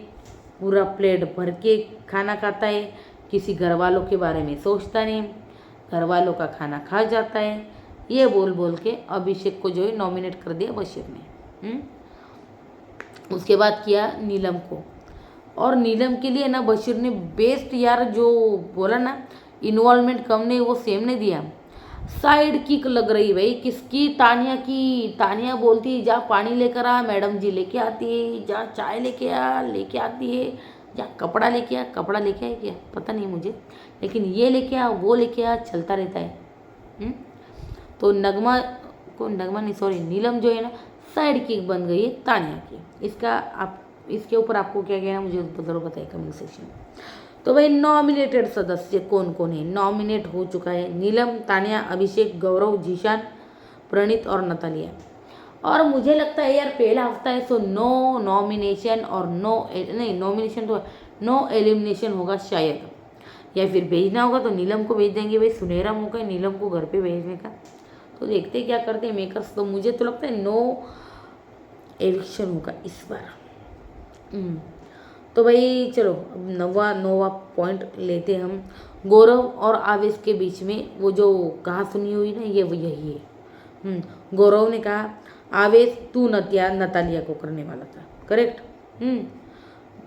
पूरा प्लेट भर के खाना खाता है, किसी घर वालों के बारे में सोचता नहीं, घर वालों का खाना खा जाता है। ये बोल बोल के अभिषेक को जो है नॉमिनेट कर दिया बशीर ने। उसके बाद किया नीलम को। और नीलम के लिए ना बशीर ने बेस्ट यार जो बोला ना, इन्वॉल्वमेंट कम नहीं, वो सेम नहीं दिया, साइड किक लग रही भाई किसकी, तानिया की। तानिया बोलती जा पानी लेकर आ, मैडम जी लेके आती है, जा चाय लेके आती है, जा कपड़ा लेके आ, क्या पता नहीं मुझे, लेकिन ये लेके आ वो लेके आ, चलता रहता है। तो नीलम जो है ना साइड किक बन गई है तानिया की। इसके ऊपर आपको क्या कहना मुझे ज़रूर बताइए कमेंट सेक्शन में। तो भाई नॉमिनेटेड सदस्य कौन कौन है? नॉमिनेट हो चुका है नीलम, तानिया, अभिषेक, गौरव, जीशान, प्रणीत और नतालिया। और मुझे लगता है यार पहला हफ्ता है सो नो नॉमिनेशन और नो एलिमिनेशन होगा शायद, या फिर भेजना होगा तो नीलम को भेज देंगे। भाई सुनहरा मौका है नीलम को घर पे भेजने का। तो देखते हैं क्या करते हैं मेकर्स। तो मुझे तो लगता है नो एविक्शन होगा इस बार। तो भाई चलो अब नवा पॉइंट लेते हैं हम। गौरव और आवेश के बीच में वो जो कहा सुनी हुई ना ये वो यही है। गौरव ने कहा आवेश तू नतालिया को करने वाला था, करेक्ट।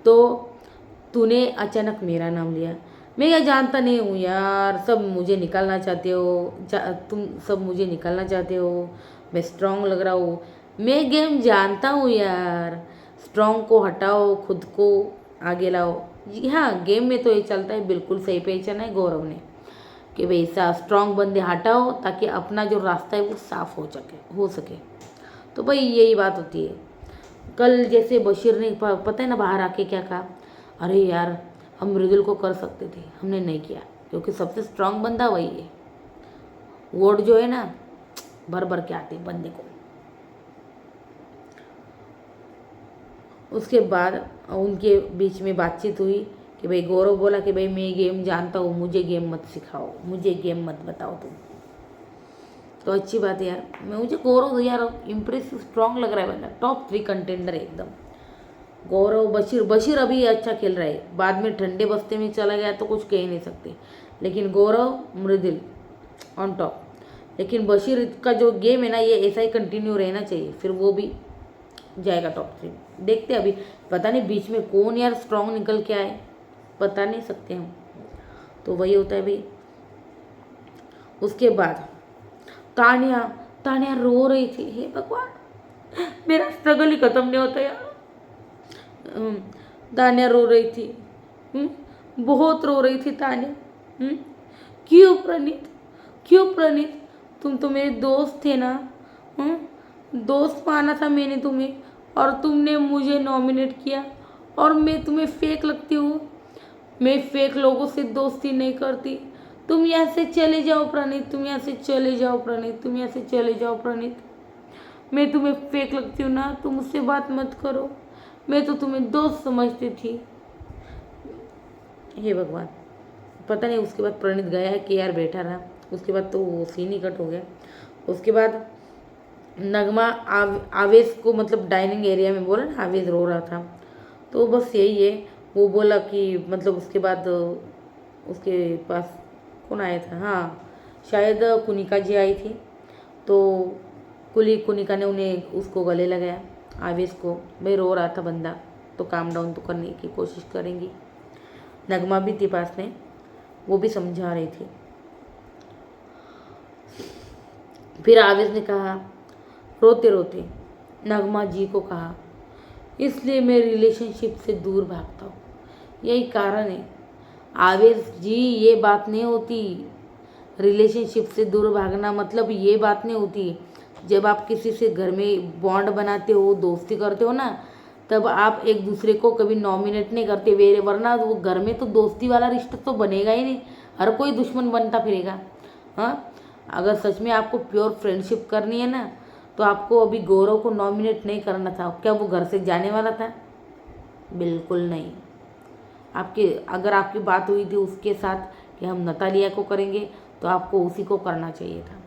तो तूने अचानक मेरा नाम लिया। मैं यह जानता नहीं हूँ यार, सब मुझे निकालना चाहते हो, तुम सब मुझे निकालना चाहते हो। मैं स्ट्रांग लग रहा हूँ, मैं गेम जानता हूँ यार। स्ट्रांग को हटाओ, खुद को आगे लाओ। जी हाँ, गेम में तो ये चलता है, बिल्कुल सही पहचाना है गौरव ने कि भाई ऐसा स्ट्रांग बंदे हटाओ ताकि अपना जो रास्ता है वो साफ हो सके। तो भाई यही बात होती है। कल जैसे बशीर ने पता है ना बाहर आके क्या कहा, अरे यार हम मृदुल को कर सकते थे, हमने नहीं किया क्योंकि सबसे स्ट्रांग बंदा वही है। वोट जो है ना भर भर के आते बंदे को। उसके बाद उनके बीच में बातचीत हुई कि भाई गौरव बोला कि भाई मैं गेम जानता हूँ, मुझे गेम मत सिखाओ, मुझे गेम मत बताओ तुम। तो अच्छी बात है यार, मुझे गौरव यार इम्प्रेसिव स्ट्रांग लग रहा है बंदा, टॉप 3 कंटेंडर है एकदम। गौरव बशीर अभी अच्छा खेल रहा है, बाद में ठंडे बस्ते में चला गया तो कुछ कह ही नहीं सकते। लेकिन गौरव मृदुल ऑन टॉप। लेकिन बशीर का जो गेम है ना ये ऐसा ही कंटिन्यू रहना चाहिए, फिर वो भी जाएगा टॉप 3। देखते अभी, पता नहीं बीच में कौन यार स्ट्रांग निकल के आए, बता नहीं सकते हम। तो वही होता है भाई। उसके बाद तानिया रो रही थी। हे भगवान, मेरा स्ट्रगल ही खत्म नहीं होता यार। तानिया रो रही थी, बहुत रो रही थी तानिया। क्यों प्रणीत, तुम तो मेरे दोस्त थे ना। दोस्त माना था मैंने तुम्हें और तुमने मुझे नॉमिनेट किया और मैं तुम्हें फेक लगती हूँ। मैं फेक लोगों से दोस्ती नहीं करती। तुम यहाँ से चले जाओ प्रणीत, तुम यहाँ से चले जाओ प्रणीत, तुम यहाँ से चले जाओ प्रणीत। मैं तुम्हें फेक लगती हूँ ना, तुम मुझसे बात मत करो, मैं तो तुम्हें दोस्त समझती थी। हे भगवान, पता नहीं उसके बाद प्रणीत गया है कि यार बैठा रहा। उसके बाद तो वो सीन ही कट हो गया। उसके बाद नगमा आवेश को मतलब डाइनिंग एरिया में बोला ना, आवेश रो रहा था। तो बस यही है, वो बोला कि मतलब उसके बाद उसके पास कौन आया था, हाँ शायद कुनिका जी आई थी। तो कुनिका ने उन्हें उसको गले लगाया आवेश को। भाई रो रहा था बंदा तो काम डाउन तो करने की कोशिश करेंगी। नगमा भी थी पास में, वो भी समझा रही थी। फिर आवेश ने कहा रोते रोते नगमा जी को कहा, इसलिए मैं रिलेशनशिप से दूर भागता हूँ, यही कारण है। आवेश जी ये बात नहीं होती, रिलेशनशिप से दूर भागना मतलब ये बात नहीं होती। जब आप किसी से घर में बॉन्ड बनाते हो, दोस्ती करते हो ना, तब आप एक दूसरे को कभी नॉमिनेट नहीं करते, वरना वो घर में तो दोस्ती वाला रिश्ता तो बनेगा ही नहीं, हर कोई दुश्मन बनता फिरेगा। हाँ, अगर सच में आपको प्योर फ्रेंडशिप करनी है ना तो आपको अभी गौरव को नॉमिनेट नहीं करना था। क्या वो घर से जाने वाला था? बिल्कुल नहीं। अगर आपकी बात हुई थी उसके साथ कि हम नतालिया को करेंगे तो आपको उसी को करना चाहिए था।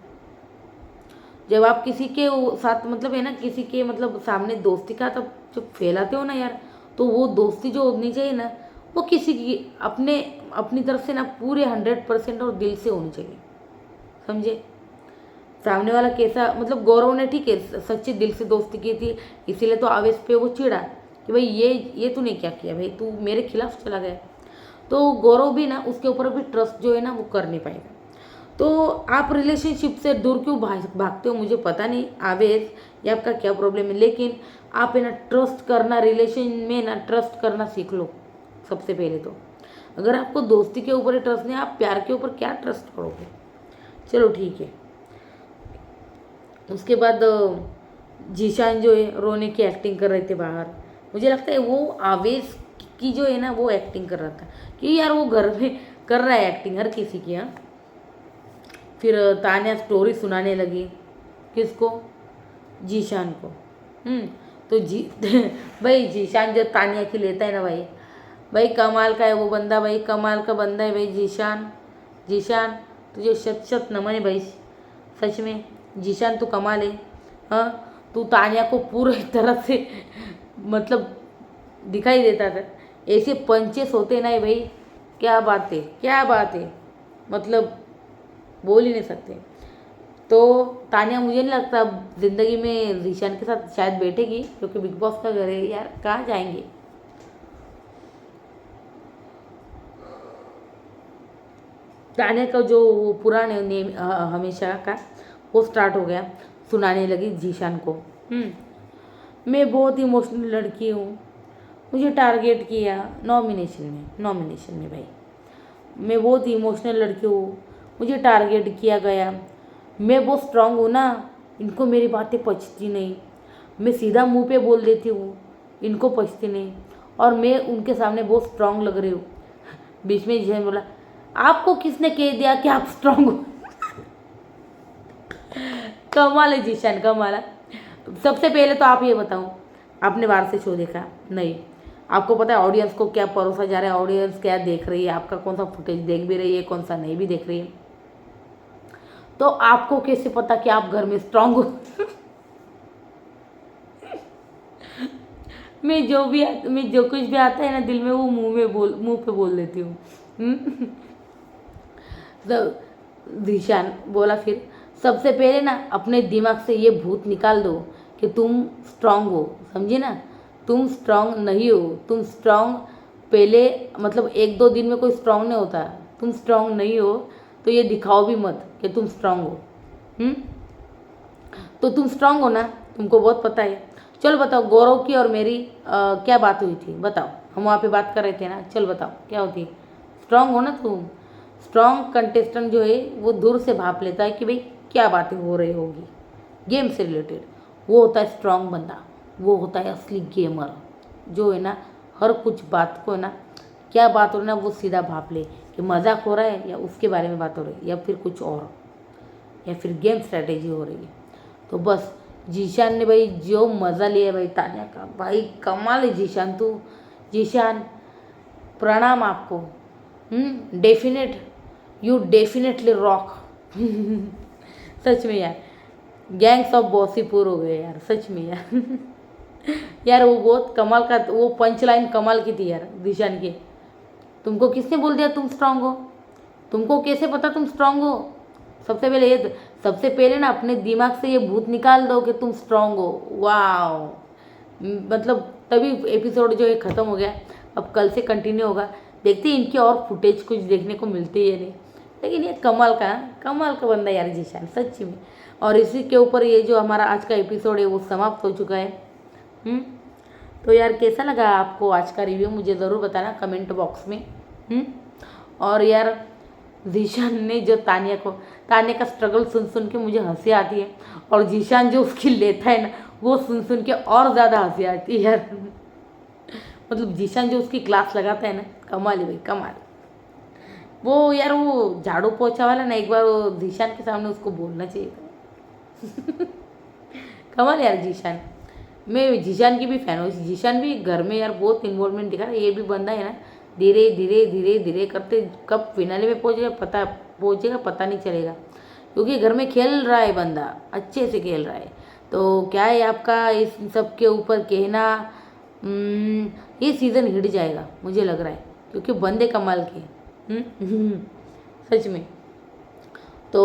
जब आप किसी के साथ मतलब है ना, किसी के मतलब सामने दोस्ती का तब जब फैलाते हो ना यार, तो वो दोस्ती जो होनी चाहिए ना वो किसी की अपनी तरफ से ना पूरे 100% और दिल से होनी चाहिए, समझे। सामने वाला कैसा मतलब गौरव ने ठीक है सच्चे दिल से दोस्ती की थी, इसीलिए तो आवेश पे वो चिढ़ा कि भाई ये तूने क्या किया, भाई तू मेरे खिलाफ चला गया। तो गौरव भी ना उसके ऊपर भी ट्रस्ट जो है ना वो कर नहीं पाएगा। तो आप रिलेशनशिप से दूर क्यों भागते हो मुझे पता नहीं आवेश, ये आपका क्या प्रॉब्लम है। लेकिन आप है ना ट्रस्ट करना, रिलेशन में ना ट्रस्ट करना सीख लो सबसे पहले तो। अगर आपको दोस्ती के ऊपर ट्रस्ट नहीं, आप प्यार के ऊपर क्या ट्रस्ट करोगे। चलो ठीक है। उसके बाद जीशान जो है रोने की एक्टिंग कर रहे थे बाहर। मुझे लगता है वो आवेश की जो है ना वो एक्टिंग कर रहा था कि यार वो घर में कर रहा है एक्टिंग हर किसी की। हाँ, फिर तानिया स्टोरी सुनाने लगी, किसको, जीशान को। तो भाई जीशान जो तानिया की लेता है ना भाई, भाई कमाल का है वो बंदा, भाई कमाल का बंदा है भाई जीशान। जीशान तुझे शत शत नमन है भाई, सच में जीशान तू कमाल है। हाँ तू तानिया को पूरी तरह से मतलब दिखाई देता था, ऐसे पंचेस होते ना भाई, क्या बात है, क्या बात है, मतलब बोल ही नहीं सकते। तो तानिया मुझे नहीं लगता ज़िंदगी में जीशान के साथ शायद बैठेगी, क्योंकि बिग बॉस का घर है यार, कहाँ जाएंगे। तानिया का जो वो पुराने नेम हमेशा का वो स्टार्ट हो गया, सुनाने लगी जीशान को। मैं बहुत इमोशनल लड़की हूँ, मुझे टारगेट किया नॉमिनेशन में भाई। मैं बहुत इमोशनल लड़की हूँ, मुझे टारगेट किया गया। मैं बहुत स्ट्रांग हूँ ना, इनको मेरी बातें पचती नहीं, मैं सीधा मुंह पे बोल देती हूँ, इनको पचती नहीं, और मैं उनके सामने बहुत स्ट्रांग लग रही हूँ। बीच में जिसे बोला, आपको किसने कह दिया कि आप स्ट्रांग हो? कमाल है जीशान, कमाल है। सबसे पहले तो आप ये बताओ, आपने बाहर से शो देखा नहीं? आपको पता है ऑडियंस को क्या परोसा जा रहा है, ऑडियंस क्या देख रही है, आपका कौन सा फुटेज देख भी रही है, कौन सा नहीं भी देख रही है? तो आपको कैसे पता कि आप घर में स्ट्रांग हो? मैं जो कुछ भी आता है ना दिल में, वो मुंह पे बोल देती हूँ। धिशान बोला फिर, सबसे पहले ना अपने दिमाग से ये भूत निकाल दो कि तुम स्ट्रांग हो, समझे ना? तुम स्ट्रांग नहीं हो, तुम स्ट्रांग पहले मतलब 1-2 दिन में कोई स्ट्रांग नहीं होता। तुम स्ट्रांग नहीं हो तो ये दिखाओ भी मत कि तुम स्ट्रांग हो। तो तुम स्ट्रांग हो ना, तुमको बहुत पता है। चलो बताओ, गौरव की और मेरी क्या बात हुई थी, बताओ। हम वहाँ पे बात कर रहे थे ना, चल बताओ क्या होती। स्ट्रांग हो ना तुम? स्ट्रांग कंटेस्टेंट जो है वो दूर से भाप लेता है कि भाई क्या बातें हो रही होगी गेम से रिलेटेड। वो होता है स्ट्रांग बंदा, वो होता है असली गेमर, जो है ना हर कुछ बात को है ना, क्या बात हो रही है ना वो सीधा भाप ले कि मजाक हो रहा है या उसके बारे में बात हो रही है या फिर कुछ और, या फिर गेम स्ट्रैटेजी हो रही है। तो बस जीशान ने भाई जो मज़ा लिया भाई तानिया का, भाई कमाल है जीशान तू। जीशान प्रणाम आपको। Definite, you definitely rock. सच में यार, गैंग्स ऑफ बॉसीपुर हो गए यार, सच में यार। यार वो बहुत कमाल का, वो पंच लाइन कमाल की थी यार जीशान की। तुमको किसने बोल दिया तुम स्ट्रांग हो? तुमको कैसे पता तुम स्ट्रांग हो? सबसे पहले ये, सबसे पहले ना अपने दिमाग से ये भूत निकाल दो कि तुम स्ट्रांग हो। वाओ, मतलब तभी एपिसोड जो है ख़त्म हो गया। अब कल से कंटिन्यू होगा, देखते हैं इनकी और फुटेज कुछ देखने को मिलती है नहीं। लेकिन ये कमाल का बंदा यार जीशान, सच्ची में। और इसी के ऊपर ये जो हमारा आज का एपिसोड है वो समाप्त हो चुका है। तो यार कैसा लगा आपको आज का रिव्यू, मुझे ज़रूर बताना कमेंट बॉक्स में। और यार जीशान ने जो तानिया का स्ट्रगल सुन सुन के मुझे हंसी आती है, और जीशान जो उसकी लेता है ना वो सुन सुन के और ज़्यादा हंसी आती है यार। मतलब जीशान जो उसकी क्लास लगाता है ना, कमाल है भाई, कमाल। वो यार वो झाड़ू पोछा वाला ना, एक बार वो जीशान के सामने उसको बोलना चाहिए था। कमाल यार जीशान। मैं जीशान की भी फ़ैन हूँ, जीशान भी घर में यार बहुत इन्वॉल्वमेंट दिखा रहा है। ये भी बंदा है ना, धीरे धीरे धीरे धीरे करते कब फिनाले में पहुँचेगा पता नहीं चलेगा, क्योंकि घर में खेल रहा है बंदा, अच्छे से खेल रहा है। तो क्या है आपका इस सब के ऊपर कहना? ये सीज़न हिट जाएगा मुझे लग रहा है, क्योंकि बंदे कमाल के। सच में। तो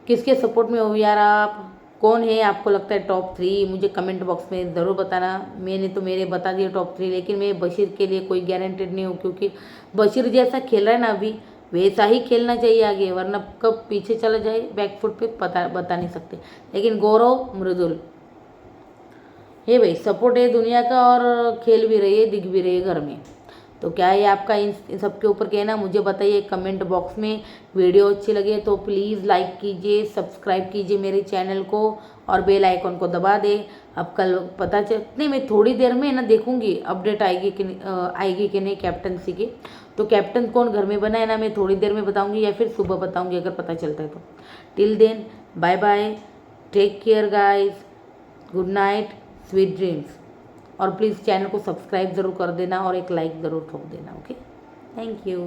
किसके सपोर्ट में हो यार आप? कौन है आपको लगता है टॉप 3? मुझे कमेंट बॉक्स में ज़रूर बताना। मैंने तो मेरे बता दिए टॉप 3, लेकिन मैं बशीर के लिए कोई गारंटेड नहीं हूँ, क्योंकि बशीर जैसा खेल रहा है ना अभी, वैसा ही खेलना चाहिए आगे, वरना कब पीछे चला जाए बैकफुट पे बता नहीं सकते। लेकिन गौरव मृदुल है भाई, सपोर्ट है दुनिया का, और खेल भी रही है, दिख भी रही है घर में। तो क्या है आपका इन सब के ऊपर कहना, मुझे बताइए कमेंट बॉक्स में। वीडियो अच्छी लगे तो प्लीज़ लाइक कीजिए, सब्सक्राइब कीजिए मेरे चैनल को, और बेल आइकन को दबा दें। अब कल पता चल नहीं, मैं थोड़ी देर में ना देखूंगी अपडेट आएगी कि नहीं कैप्टनसी की। तो कैप्टन कौन घर में बना है ना, मैं थोड़ी देर में बताऊँगी या फिर सुबह बताऊँगी अगर पता चलता है तो। Till then bye bye, take care guys, good night, sweet dreams. और प्लीज़ चैनल को सब्सक्राइब ज़रूर कर देना और एक लाइक ज़रूर ठोक देना। Okay, thank you.